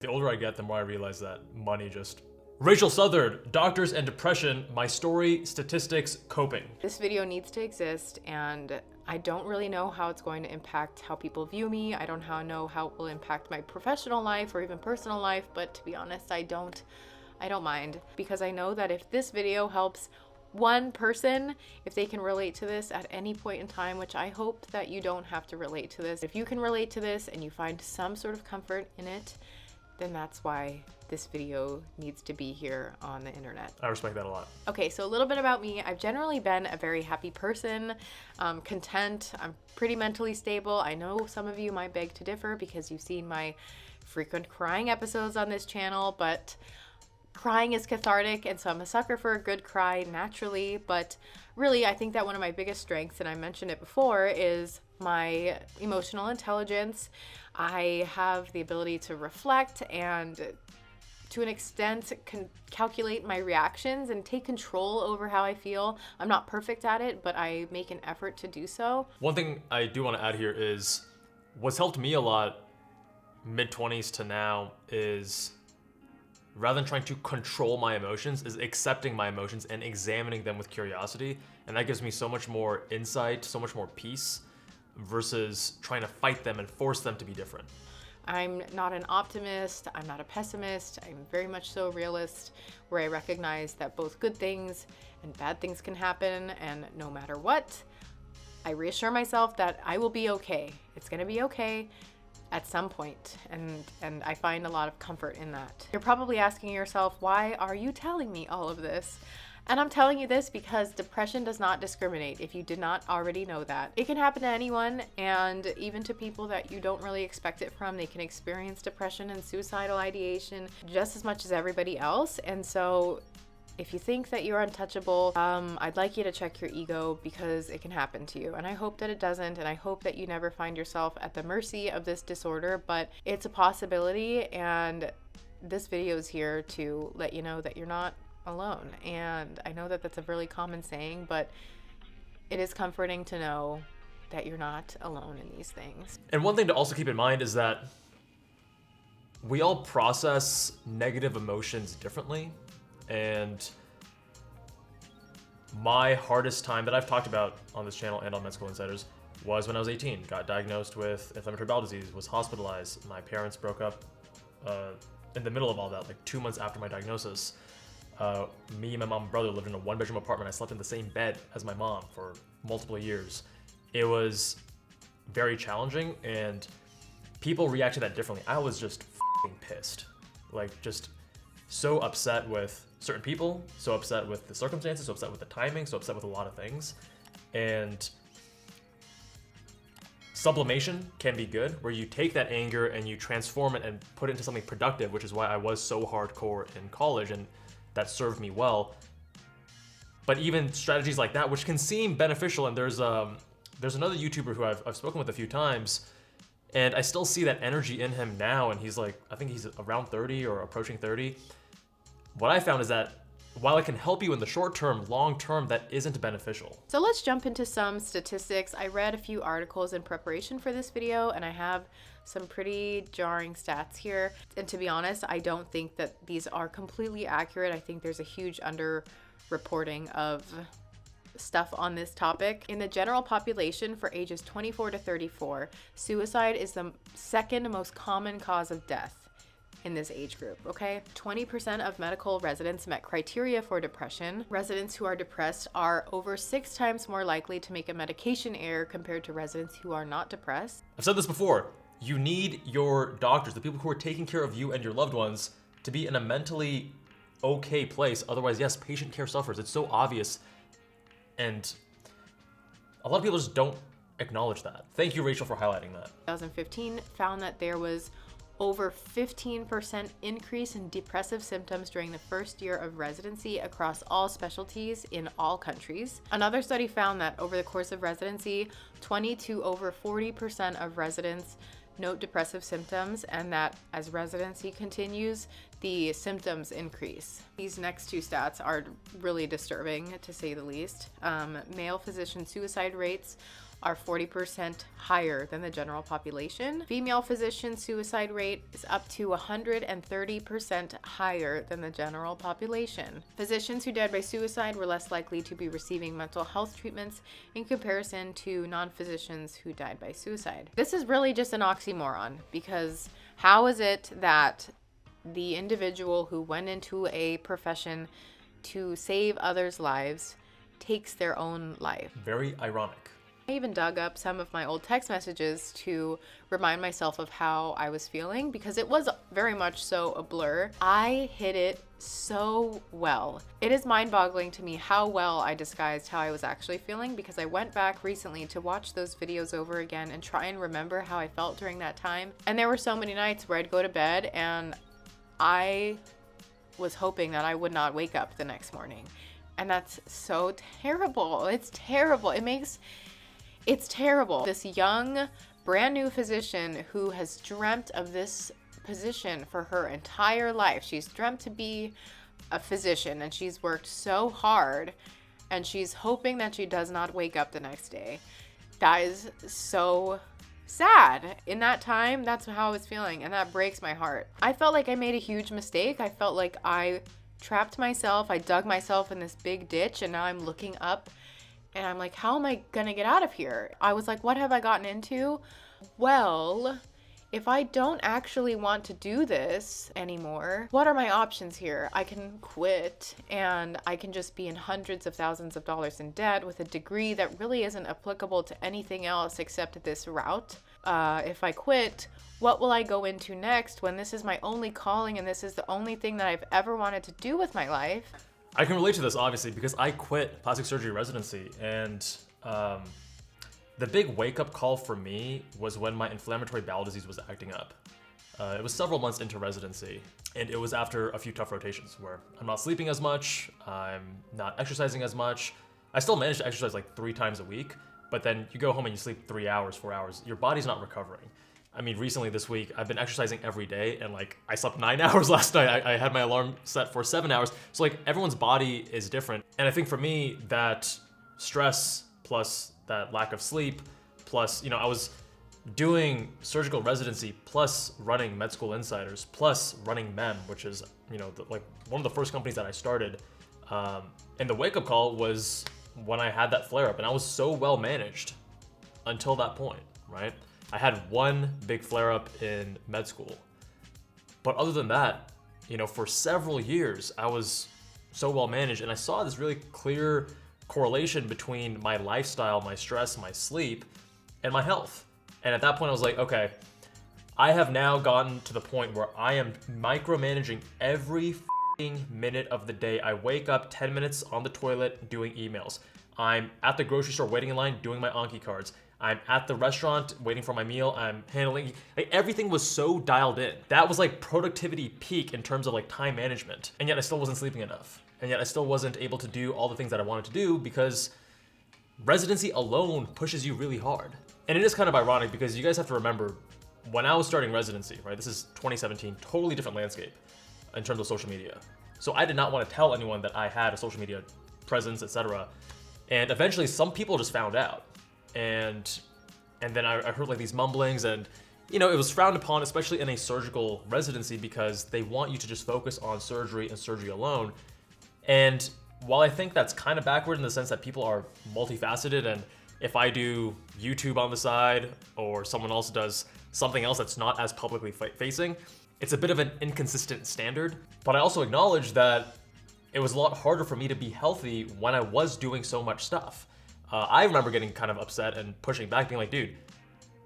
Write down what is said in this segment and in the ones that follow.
The older I get, the more I realize that money just... Rachel Southard, Doctors and Depression, My Story, Statistics, Coping. This video needs to exist, and I don't really know how it's going to impact how people view me. I don't know how it will impact my professional life or even personal life, but to be honest, I don't mind, because I know that if this video helps one person, if they can relate to this at any point in time, which I hope that you don't have to relate to this. If you can relate to this and you find some sort of comfort in it, then that's why this video needs to be here on the internet. I respect that a lot. Okay, so a little bit about me. I've generally been a very happy person, content. I'm pretty mentally stable. I know some of you might beg to differ because you've seen my frequent crying episodes on this channel, but crying is cathartic, and so I'm a sucker for a good cry naturally. But really, I think that one of my biggest strengths, and I mentioned it before, is my emotional intelligence. I have the ability to reflect and to an extent can calculate my reactions and take control over how I feel. I'm not perfect at it, but I make an effort to do so. One thing I do want to add here is what's helped me a lot mid-20s to now is, rather than trying to control my emotions, is accepting my emotions and examining them with curiosity. And that gives me so much more insight, so much more peace, versus trying to fight them and force them to be different. I'm not an optimist, I'm not a pessimist, I'm very much so a realist, where I recognize that both good things and bad things can happen, and no matter what, I reassure myself that I will be okay. It's gonna be okay at some point, and I find a lot of comfort in that. You're probably asking yourself, why are you telling me all of this? And I'm telling you this because depression does not discriminate, if you did not already know that. It can happen to anyone, and even to people that you don't really expect it from. They can experience depression and suicidal ideation just as much as everybody else. And so if you think that you're untouchable, I'd like you to check your ego, because it can happen to you. And I hope that it doesn't, and I hope that you never find yourself at the mercy of this disorder, but it's a possibility, and this video is here to let you know that you're not alone. And I know that that's a really common saying, but it is comforting to know that you're not alone in these things. And one thing to also keep in mind is that we all process negative emotions differently. And my hardest time that I've talked about on this channel and on Med School Insiders was when I was 18, got diagnosed with inflammatory bowel disease, was hospitalized. My parents broke up in the middle of all that, like 2 months after my diagnosis. Me, my mom and brother lived in a one-bedroom apartment. I slept in the same bed as my mom for multiple years. It was very challenging, and people react to that differently. I was just f***ing pissed. Like, just so upset with certain people, so upset with the circumstances, so upset with the timing, so upset with a lot of things. And sublimation can be good, where you take that anger and you transform it and put it into something productive, which is why I was so hardcore in college, and that served me well. But even strategies like that, which can seem beneficial, and there's another YouTuber who I've spoken with a few times, and I still see that energy in him now, and he's like, I think he's around 30 or approaching 30. What I found is that while it can help you in the short term, long term, that isn't beneficial. So let's jump into some statistics. I read a few articles in preparation for this video, and I have some pretty jarring stats here. And to be honest, I don't think that these are completely accurate. I think there's a huge underreporting of stuff on this topic. In the general population for ages 24 to 34, suicide is the second most common cause of death in this age group, okay? 20% of medical residents met criteria for depression. Residents who are depressed are over 6 times more likely to make a medication error compared to residents who are not depressed. I've said this before, you need your doctors, the people who are taking care of you and your loved ones, to be in a mentally okay place. Otherwise, yes, patient care suffers. It's so obvious. And a lot of people just don't acknowledge that. Thank you, Rachel, for highlighting that. 2015 found that there was over 15% increase in depressive symptoms during the first year of residency across all specialties in all countries. Another study found that over the course of residency, 20 to over 40% of residents note depressive symptoms, and that as residency continues, the symptoms increase. These next two stats are really disturbing, to say the least. Male physician suicide rates are 40% higher than the general population. Female physician suicide rate is up to 130% higher than the general population. Physicians who died by suicide were less likely to be receiving mental health treatments in comparison to non-physicians who died by suicide. This is really just an oxymoron, because how is it that the individual who went into a profession to save others' lives takes their own life? Very ironic. I even dug up some of my old text messages to remind myself of how I was feeling, because it was very much so a blur. I hid it so well. It is mind-boggling to me how well I disguised how I was actually feeling, because I went back recently to watch those videos over again and try and remember how I felt during that time. And there were so many nights where I'd go to bed and I was hoping that I would not wake up the next morning. And that's so terrible. It's terrible. It's terrible. This young, brand new physician who has dreamt of this position for her entire life. She's dreamt to be a physician, and she's worked so hard, and she's hoping that she does not wake up the next day. That is so sad. In that time, that's how I was feeling, and that breaks my heart. I felt like I made a huge mistake. I felt like I trapped myself. I dug myself in this big ditch, and now I'm looking up and I'm like, how am I gonna get out of here? I was like, what have I gotten into? Well, if I don't actually want to do this anymore, what are my options here? I can quit, and I can just be in hundreds of thousands of dollars in debt with a degree that really isn't applicable to anything else except this route. If I quit, what will I go into next when this is my only calling and this is the only thing that I've ever wanted to do with my life? I can relate to this, obviously, because I quit plastic surgery residency, and the big wake-up call for me was when my inflammatory bowel disease was acting up. It was several months into residency, and it was after a few tough rotations where I'm not sleeping as much, I'm not exercising as much. I still managed to exercise like 3 times a week, but then you go home and you sleep 3 hours, 4 hours. Your body's not recovering. I mean, recently this week, I've been exercising every day, and like I slept 9 hours last night. I had my alarm set for 7 hours. So like everyone's body is different. And I think for me, that stress plus that lack of sleep, plus, I was doing surgical residency, plus running Med School Insiders, plus running MEM, which is, like one of the first companies that I started. And the wake-up call was when I had that flare-up, and I was so well managed until that point, right? I had one big flare-up in med school. But other than that, for several years, I was so well managed, and I saw this really clear correlation between my lifestyle, my stress, my sleep, and my health. And at that point, I was like, okay, I have now gotten to the point where I am micromanaging every minute of the day. I wake up 10 minutes on the toilet doing emails. I'm at the grocery store waiting in line doing my Anki cards. I'm at the restaurant waiting for my meal. I'm handling, everything was so dialed in. That was like productivity peak in terms of like time management. And yet I still wasn't sleeping enough. And yet I still wasn't able to do all the things that I wanted to do because residency alone pushes you really hard. And it is kind of ironic because you guys have to remember, when I was starting residency, right? This is 2017, totally different landscape in terms of social media. So I did not want to tell anyone that I had a social media presence, etc. And eventually some people just found out. And then I heard like these mumblings, and it was frowned upon, especially in a surgical residency, because they want you to just focus on surgery and surgery alone. And while I think that's kind of backward in the sense that people are multifaceted, and if I do YouTube on the side or someone else does something else that's not as publicly facing, it's a bit of an inconsistent standard. But I also acknowledge that it was a lot harder for me to be healthy when I was doing so much stuff. I remember getting kind of upset and pushing back, being like, dude,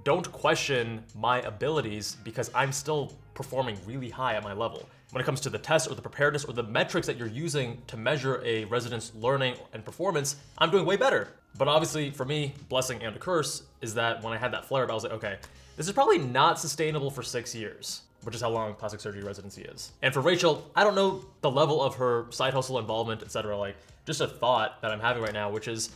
don't question my abilities because I'm still performing really high at my level. When it comes to the test or the preparedness or the metrics that you're using to measure a resident's learning and performance, I'm doing way better. But obviously for me, blessing and a curse is that when I had that flare-up, I was like, okay, this is probably not sustainable for 6 years, which is how long plastic surgery residency is. And for Rachel, I don't know the level of her side hustle involvement, etc. Like just a thought that I'm having right now, which is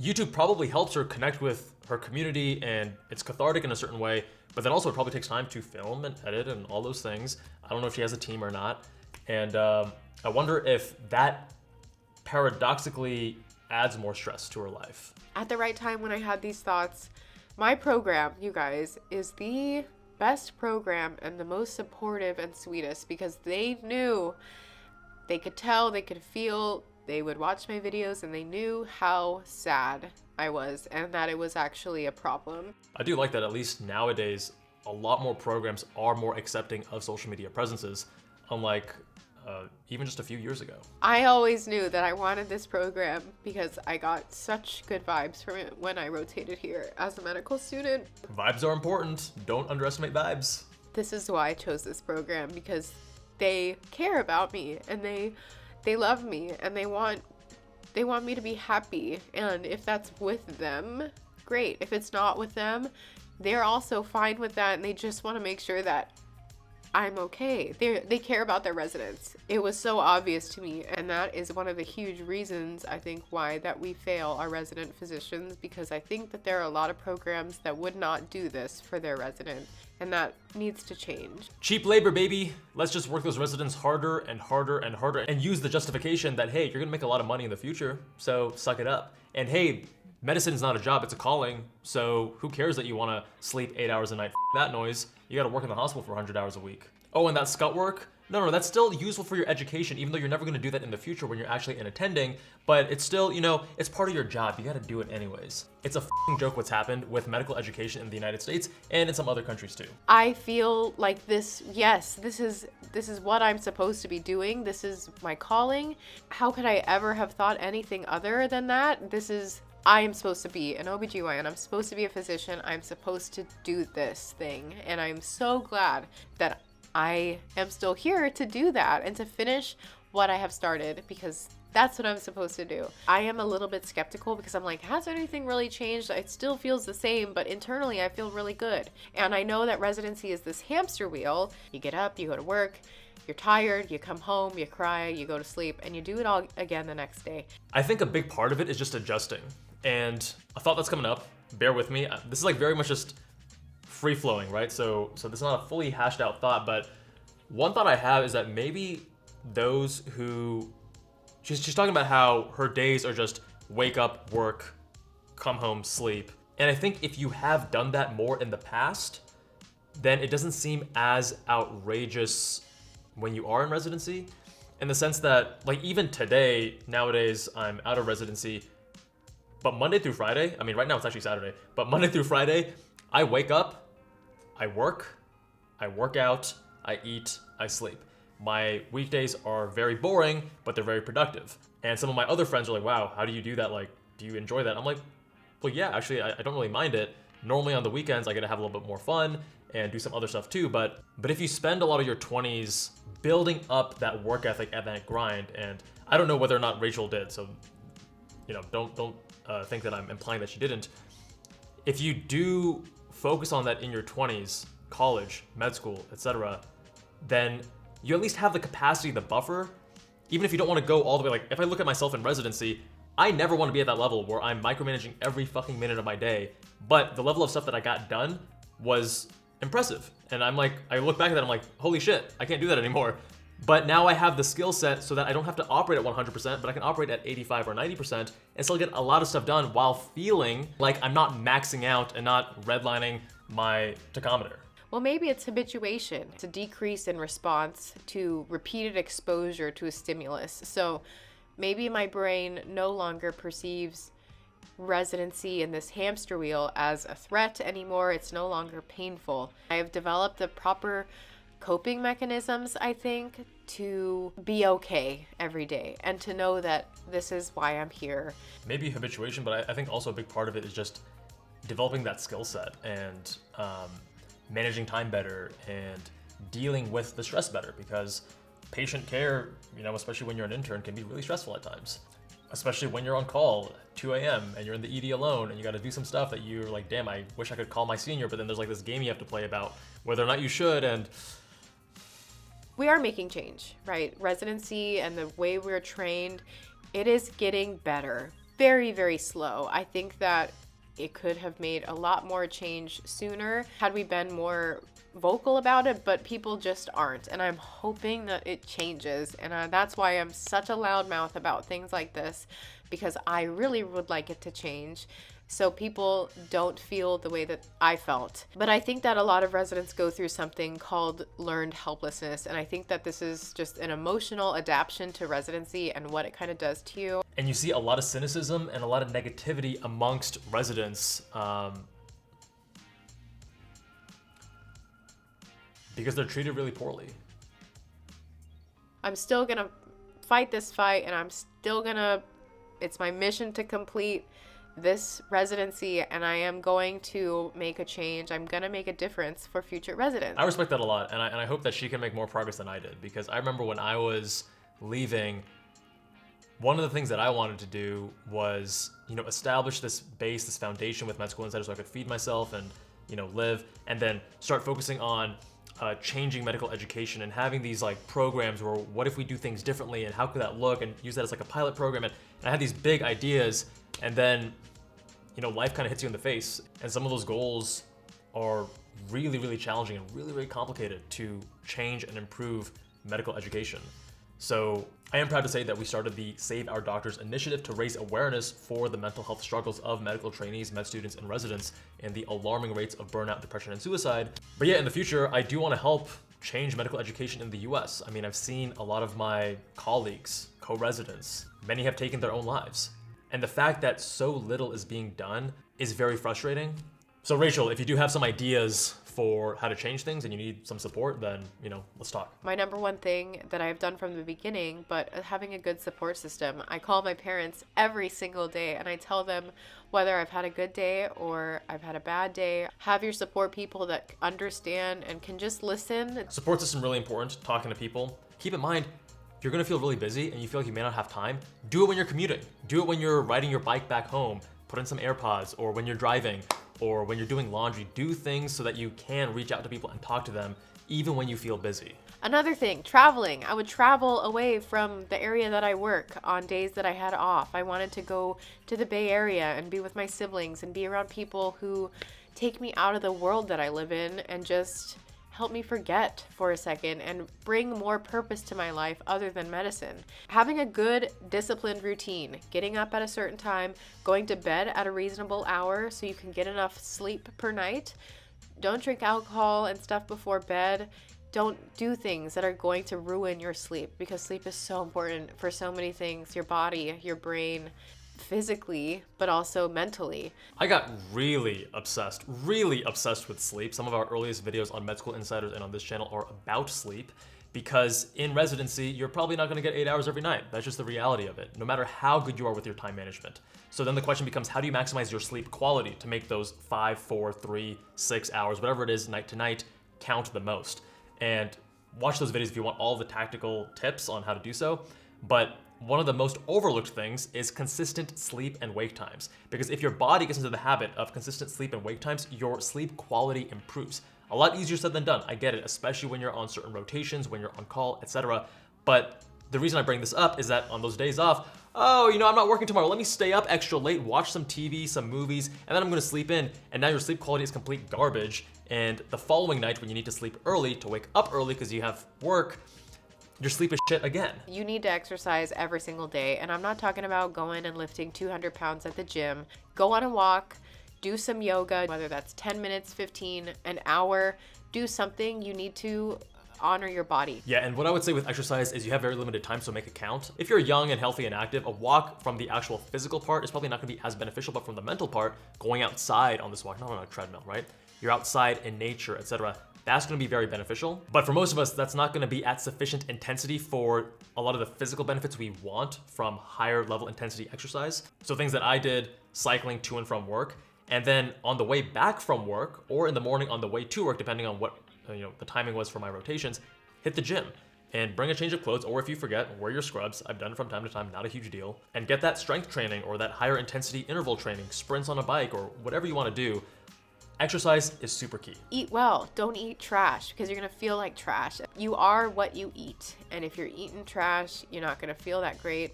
YouTube probably helps her connect with her community and it's cathartic in a certain way, but then also it probably takes time to film and edit and all those things. I don't know if she has a team or not. And I wonder if that paradoxically adds more stress to her life. At the right time when I had these thoughts, my program, you guys, is the best program and the most supportive and sweetest, because they knew, they could tell, they could feel, they would watch my videos and they knew how sad I was and that it was actually a problem. I do like that at least nowadays, a lot more programs are more accepting of social media presences, unlike even just a few years ago. I always knew that I wanted this program because I got such good vibes from it when I rotated here as a medical student. Vibes are important. Don't underestimate vibes. This is why I chose this program, because they care about me and they love me and they want me to be happy. And if that's with them, great. If it's not with them, they're also fine with that, and they just want to make sure that I'm okay. They care about their residents. It was so obvious to me, and that is one of the huge reasons I think why that we fail our resident physicians, because I think that there are a lot of programs that would not do this for their resident, and that needs to change. Cheap labor, baby. Let's just work those residents harder and harder and harder and use the justification that, hey, you're gonna make a lot of money in the future, so suck it up. And hey, medicine is not a job, it's a calling, so who cares that you wanna sleep 8 hours a night? F that noise. You gotta work in the hospital for 100 hours a week. Oh, and that scut work? No, that's still useful for your education, even though you're never gonna do that in the future when you're actually in attending, but it's still, it's part of your job. You gotta do it anyways. It's a f***ing joke what's happened with medical education in the United States and in some other countries too. I feel like this is what I'm supposed to be doing. This is my calling. How could I ever have thought anything other than that? I am supposed to be an OBGYN. I'm supposed to be a physician. I'm supposed to do this thing. And I'm so glad that I am still here to do that and to finish what I have started, because that's what I'm supposed to do. I am a little bit skeptical because I'm like, has anything really changed? It still feels the same, but internally I feel really good. And I know that residency is this hamster wheel. You get up, you go to work, you're tired, you come home, you cry, you go to sleep, and you do it all again the next day. I think a big part of it is just adjusting. And a thought that's coming up, bear with me. This is like very much just free flowing, right? So this is not a fully hashed out thought, but one thought I have is that maybe those who, she's talking about how her days are just wake up, work, come home, sleep. And I think if you have done that more in the past, then it doesn't seem as outrageous when you are in residency, in the sense that, like, even today, nowadays, I'm out of residency, but Monday through Friday, I mean, right now it's actually Saturday, but Monday through Friday, I wake up, I work out, I eat, I sleep. My weekdays are very boring, but they're very productive. And some of my other friends are like, wow, how do you do that? Like, do you enjoy that? I'm like, well, yeah, actually, I don't really mind it. Normally on the weekends, I get to have a little bit more fun and do some other stuff too. But if you spend a lot of your 20s building up that work ethic and that grind, and I don't know whether or not Rachel did, so, don't think that I'm implying that she didn't. If you do focus on that in your 20s, college, med school, etc., then you at least have the capacity, the buffer, even if you don't want to go all the way. Like, if I look at myself in residency, I never want to be at that level where I'm micromanaging every fucking minute of my day, but the level of stuff that I got done was impressive. And I'm like, I look back at that, I'm like, holy shit, I can't do that anymore. But now I have the skill set so that I don't have to operate at 100%, but I can operate at 85 or 90% and still get a lot of stuff done while feeling like I'm not maxing out and not redlining my tachometer. Well, maybe it's habituation. It's a decrease in response to repeated exposure to a stimulus. So maybe my brain no longer perceives residency in this hamster wheel as a threat anymore. It's no longer painful. I have developed the proper coping mechanisms, I think, to be okay every day and to know that this is why I'm here. Maybe habituation, but I think also a big part of it is just developing that skill set and managing time better and dealing with the stress better, because patient care, especially when you're an intern, can be really stressful at times, especially when you're on call at 2 a.m. and you're in the ED alone and you got to do some stuff that you're like, damn, I wish I could call my senior, but then there's like this game you have to play about whether or not you should. And we are making change, right? Residency and the way we're trained, it is getting better. Very, very slow. I think that it could have made a lot more change sooner had we been more vocal about it, but people just aren't. And I'm hoping that it changes. And that's why I'm such a loudmouth about things like this, because I really would like it to change so people don't feel the way that I felt. But I think that a lot of residents go through something called learned helplessness. And I think that this is just an emotional adaptation to residency and what it kind of does to you. And you see a lot of cynicism and a lot of negativity amongst residents because they're treated really poorly. I'm still gonna fight this fight, and it's my mission to complete this residency, and I am going to make a change. I'm gonna make a difference for future residents. I respect that a lot, and I hope that she can make more progress than I did, because I remember when I was leaving, one of the things that I wanted to do was, establish this base, this foundation with Med School Insider so I could feed myself and, live, and then start focusing on changing medical education and having these like programs where what if we do things differently and how could that look, and use that as like a pilot program. And I had these big ideas, and then life kind of hits you in the face, and some of those goals are really, really challenging and really, really complicated to change and improve medical education. So I am proud to say that we started the Save Our Doctors initiative to raise awareness for the mental health struggles of medical trainees, med students, and residents, and the alarming rates of burnout, depression, and suicide. But yeah, in the future, I do want to help change medical education in the US. I mean, I've seen a lot of my colleagues, co-residents, many have taken their own lives. And the fact that so little is being done is very frustrating. So Rachel, if you do have some ideas for how to change things and you need some support, then, let's talk. My number one thing that I've done from the beginning, but having a good support system. I call my parents every single day and I tell them whether I've had a good day or I've had a bad day. Have your support people that understand and can just listen. Support system really important, talking to people. Keep in mind, you're gonna feel really busy and you feel like you may not have time. Do it when you're commuting. Do it when you're riding your bike back home. Put in some AirPods, or when you're driving, or when you're doing laundry. Do things so that you can reach out to people and talk to them even when you feel busy. Another thing, traveling. I would travel away from the area that I work on days that I had off. I wanted to go to the Bay Area and be with my siblings and be around people who take me out of the world that I live in and just help me forget for a second and bring more purpose to my life other than medicine. Having a good disciplined routine, getting up at a certain time, going to bed at a reasonable hour so you can get enough sleep per night. Don't drink alcohol and stuff before bed. Don't do things that are going to ruin your sleep, because sleep is so important for so many things, your body, your brain, physically, but also mentally. I got really obsessed with sleep. Some of our earliest videos on Med School Insiders and on this channel are about sleep, because in residency, you're probably not gonna get 8 hours every night. That's just the reality of it, no matter how good you are with your time management. So then the question becomes, how do you maximize your sleep quality to make those 5, 4, 3, 6 hours, whatever it is, night to night, count the most? And watch those videos if you want all the tactical tips on how to do so. But one of the most overlooked things is consistent sleep and wake times. Because if your body gets into the habit of consistent sleep and wake times, your sleep quality improves. A lot easier said than done, I get it, especially when you're on certain rotations, when you're on call, etc. But the reason I bring this up is that on those days off, I'm not working tomorrow, let me stay up extra late, watch some TV, some movies, and then I'm gonna sleep in, and now your sleep quality is complete garbage. And the following night, when you need to sleep early to wake up early because you have work, your sleep is shit again. You need to exercise every single day. And I'm not talking about going and lifting 200 pounds at the gym. Go on a walk, do some yoga, whether that's 10 minutes, 15, an hour, do something. You need to honor your body. Yeah, and what I would say with exercise is you have very limited time, so make it count. If you're young and healthy and active, a walk from the actual physical part is probably not gonna be as beneficial, but from the mental part, going outside on this walk, not on a treadmill, right? You're outside in nature, etc. That's gonna be very beneficial. But for most of us, that's not gonna be at sufficient intensity for a lot of the physical benefits we want from higher level intensity exercise. So things that I did, cycling to and from work, and then on the way back from work, or in the morning on the way to work, depending on what the timing was for my rotations, hit the gym and bring a change of clothes, or if you forget, wear your scrubs. I've done it from time to time, not a huge deal. And get that strength training or that higher intensity interval training, sprints on a bike, or whatever you wanna do. Exercise is super key. Eat well. Don't eat trash, because you're going to feel like trash. You are what you eat. And if you're eating trash, you're not going to feel that great.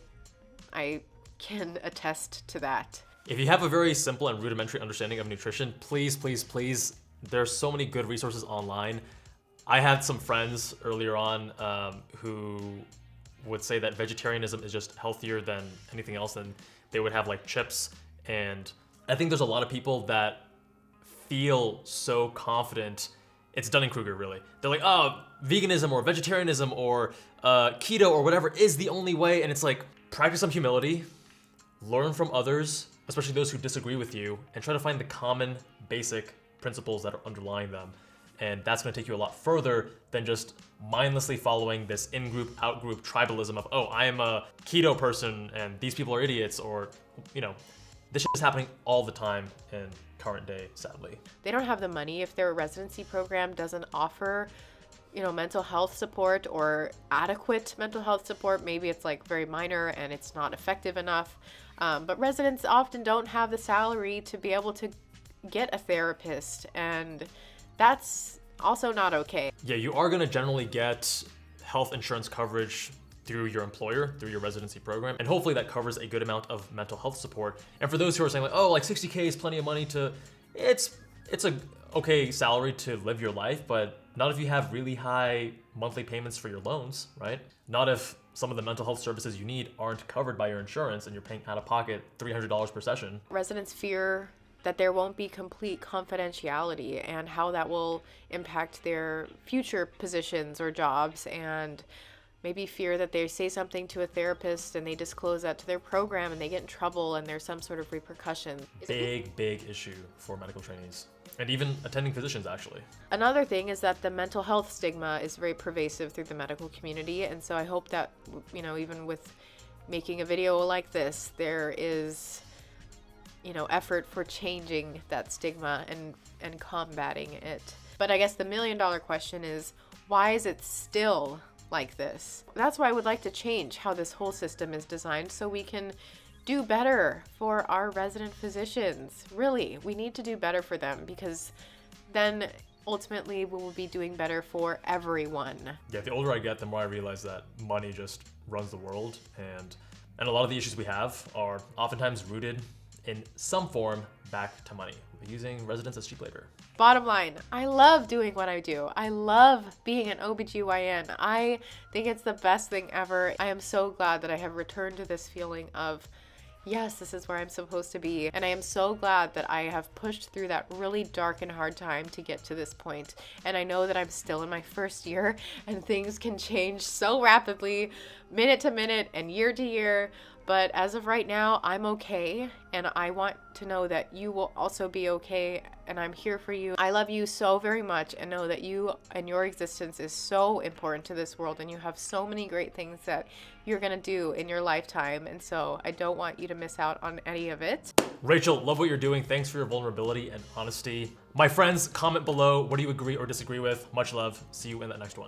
I can attest to that. If you have a very simple and rudimentary understanding of nutrition, please, there's so many good resources online I had some friends earlier on who would say that vegetarianism is just healthier than anything else, and they would have like chips. And I think there's a lot of people that feel so confident. It's Dunning-Kruger, really. They're like, oh, veganism or vegetarianism or keto or whatever is the only way. And it's like, practice some humility, learn from others, especially those who disagree with you, and try to find the common basic principles that are underlying them. And that's going to take you a lot further than just mindlessly following this in-group, out-group tribalism of, oh, I am a keto person and these people are idiots, or, you know, this shit is happening all the time in current day, sadly. They don't have the money if their residency program doesn't offer, you know, mental health support or adequate mental health support. Maybe it's like very minor and it's not effective enough. But residents often don't have the salary to be able to get a therapist, and that's also not okay. Yeah, you are going to generally get health insurance coverage through your employer, through your residency program, and hopefully that covers a good amount of mental health support. And for those who are saying like, oh, like 60K is plenty of money to, it's a okay salary to live your life, but not if you have really high monthly payments for your loans, right? Not if some of the mental health services you need aren't covered by your insurance and you're paying out of pocket $300 per session. Residents fear that there won't be complete confidentiality and how that will impact their future positions or jobs, and maybe fear that they say something to a therapist and they disclose that to their program and they get in trouble and there's some sort of repercussion. Big issue for medical trainees and even attending physicians, actually. Another thing is that the mental health stigma is very pervasive through the medical community, and so I hope that, you know, even with making a video like this, there is, you know, effort for changing that stigma and combating it. But I guess the $1 million question is, why is it still like this? That's why I would like to change how this whole system is designed so we can do better for our resident physicians. Really, we need to do better for them, because then ultimately we will be doing better for everyone. Yeah, the older I get, the more I realize that money just runs the world, and a lot of the issues we have are oftentimes rooted in some form back to money, using residents as cheap labor. Bottom line, I love doing what I do. I love being an OBGYN. I think it's the best thing ever. I am so glad that I have returned to this feeling of, yes, this is where I'm supposed to be. And I am so glad that I have pushed through that really dark and hard time to get to this point. And I know that I'm still in my first year and things can change so rapidly, minute to minute and year to year. But as of right now, I'm okay, and I want to know that you will also be okay, and I'm here for you. I love you so very much, and know that you and your existence is so important to this world, and you have so many great things that you're gonna do in your lifetime, and so I don't want you to miss out on any of it. Rachel, love what you're doing. Thanks for your vulnerability and honesty. My friends, comment below. What do you agree or disagree with? Much love. See you in the next one.